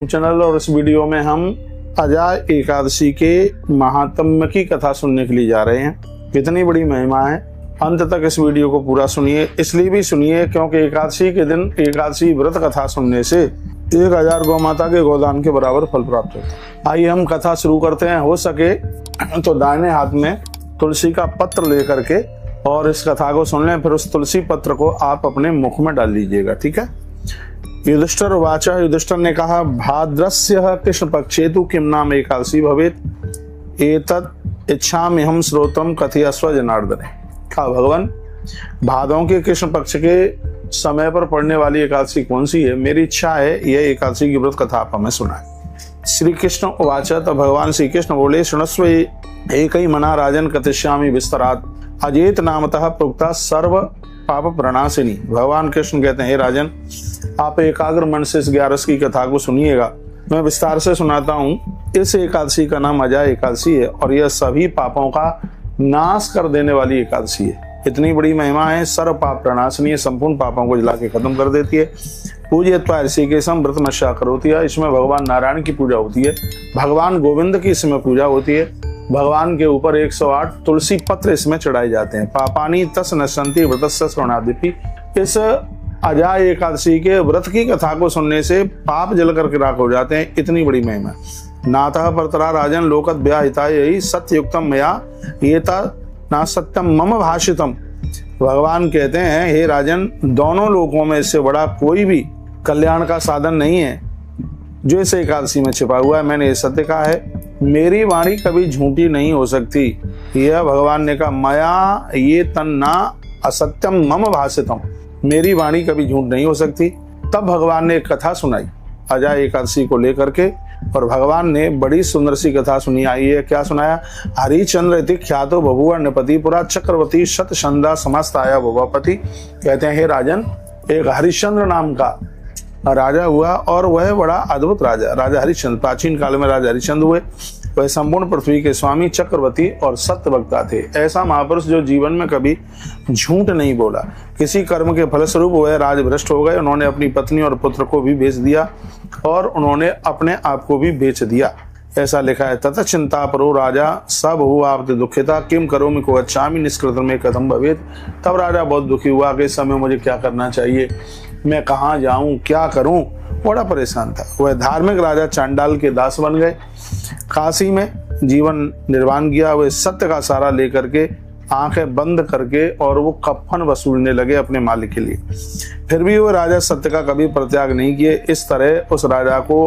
Channel और इस video में हम अजाय एकादशी के महात्म्य की कथा सुनने के लिए जा रहे हैं। कितनी बड़ी महिमा है, अंत तक इस वीडियो को पूरा सुनिए। इसलिए भी सुनिए क्योंकि एकादशी के दिन एकादशी व्रत कथा सुनने से 1000 गौ माता के गोदान के बराबर फल प्राप्त होता है। आइए हम कथा शुरू करते हैं। हो सके तो दाहिने हाथ में तुलसी का पत्र लेकर के और इस कथा को सुन लें, फिर उस तुलसी पत्र को आप अपने मुख में डाल लीजिएगा, ठीक है। युधिष्ठिर वाचा, युधिष्ठिर ने कहा, भाद्रस्य कृष्ण पक्षेतु किम नाम एकादशी भवेत एतत् इच्छामि हम श्रोत्रम कथयस्व जनार्दने। कहा, भगवान भादों के कृष्ण पक्ष के समय पर पड़ने वाली एकादशी कौन सी है? मेरी इच्छा है यह एकादशी की व्रत कथा आप हमें सुनाए। श्री कृष्ण वाचा, तो भगवान श्री कृष्ण बोले, सुनस्व एक ही मना राजन कथिष्यामि विस्तरात अजेत नामतः प्रोक्ता सर्व पाप प्रणाशिनी। भगवान कृष्ण कहते हैं, हे राजन, आप एकाग्र मन से इस 11 की कथा को सुनिएगा। मैं विस्तार से सुनाता हूँ। इस एकादशी का नाम अजाय एकादशी है और यह सभी पापों का नाश कर देने वाली एकादशी है। इतनी बड़ी महिमा है, सर्व पाप प्रणाशिनी है, संपूर्ण पापों को जला के खत्म कर देती है। पूज्यत्वा ऋषिकेशम व्रतमस्या करोति है, इसमें भगवान नारायण की पूजा होती है, भगवान गोविंद की इसमें पूजा होती है, भगवान के ऊपर 108 तुलसी पत्र इसमें चढ़ाए जाते हैं। पापानी तस् नश्यन्ति व्रतस्य श्रवणादिपि। इस अजाय एकादशी के व्रत की कथा को सुनने से पाप जल करके राख हो जाते हैं। इतनी बड़ी महिमा। नातः परतरा राजन लोकत व्याहिताय सत्ययुक्तम मया एता ना सत्यम मम भाषितम। भगवान कहते हैं, हे राजन, दोनों लोकों में इससे बड़ा कोई भी कल्याण का साधन नहीं है जो इस एकादशी में छिपा हुआ है। मैंने ये सत्य कहा है, मेरी वाणी कभी झूठी नहीं हो सकती। यह भगवान ने कहा, मया ये तन्ना असत्यम मम भाषितम, मेरी वाणी कभी झूठ नहीं हो सकती। तब भगवान ने एक कथा सुनाई अजाय एकादशी को लेकर के, और भगवान ने बड़ी सुंदर सी कथा सुनी। आई है, क्या सुनाया? हरिचंद्र इति ख्यातो बभुव नृपति पुरा चक्रवर्ती शतशंदा समस्ताया भुवपति। कहते हैं, हे राजन, एक हरिश्चंद्र नाम का राजा हुआ और वह बड़ा अद्भुत राजा हरिश्चंद्र, प्राचीन काल में राजा हरिश्चंद्र हुए। वह संपूर्ण पृथ्वी के स्वामी, चक्रवर्ती और सत्यवक्ता थे। ऐसा महापुरुष जो जीवन में कभी झूठ नहीं बोला। किसी कर्म के फलस्वरूप वह राजभ्रष्ट हो गए। उन्होंने अपनी पत्नी और पुत्र को भी बेच दिया और उन्होंने अपने आप को भी बेच दिया। ऐसा लिखा है, तथा चिंता परो राजा सब हुआ आप दुखिता किम करोमि को अच्छामि निष्कृत में कथम भवेत। तब राजा बहुत दुखी हुआ कि इस समय मुझे क्या करना चाहिए, मैं कहाँ जाऊं, क्या करूं, बड़ा परेशान था। वह धार्मिक राजा चांडाल के दास बन गए, काशी में जीवन निर्वाह किया। वे सत्य का सहारा लेकर के आंखें बंद करके और वो कफन वसूलने लगे अपने मालिक के लिए। फिर भी वो राजा सत्य का कभी परित्याग नहीं किए। इस तरह उस राजा को